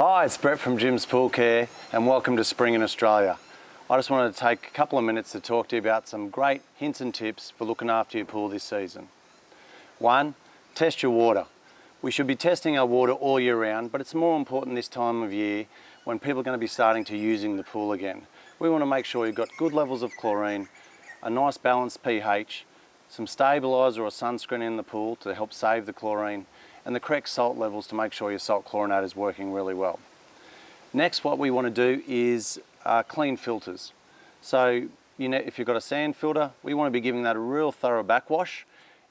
Hi, it's Brett from Jim's Pool Care and welcome to Spring in Australia. I just wanted to take a couple of minutes to talk to you about some great hints and tips for looking after your pool this season. 1. Test your water. We should be testing our water all year round, but it's more important this time of year when people are going to be starting to using the pool again. We want to make sure you've got good levels of chlorine, a nice balanced pH, some stabiliser or sunscreen in the pool to help save the chlorine, and the correct salt levels to make sure your salt chlorinator is working really well. Next, what we want to do is clean filters. So, if you've got a sand filter, we want to be giving that a real thorough backwash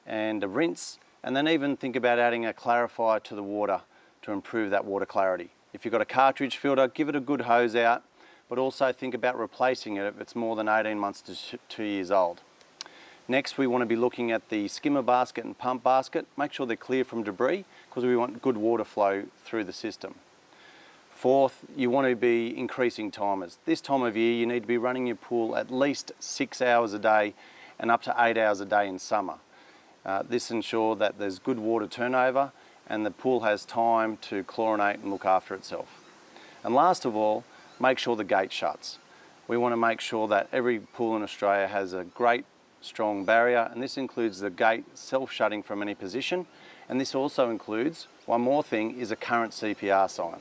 and a rinse, and then even think about adding a clarifier to the water to improve that water clarity. If you've got a cartridge filter, give it a good hose out, but also think about replacing it if it's more than 18 months to 2 years old. Next, we want to be looking at the skimmer basket and pump basket. Make sure they're clear from debris because we want good water flow through the system. Fourth, you want to be increasing timers. This time of year, you need to be running your pool at least 6 hours a day and up to 8 hours a day in summer. This ensures that there's good water turnover and the pool has time to chlorinate and look after itself. And last of all, make sure the gate shuts. We want to make sure that every pool in Australia has a great strong barrier, and this includes the gate self-shutting from any position, and this also includes, one more thing, is a current CPR sign.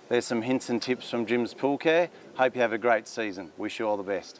There's some hints and tips from Jim's Pool Care. Hope you have a great season. Wish you all the best.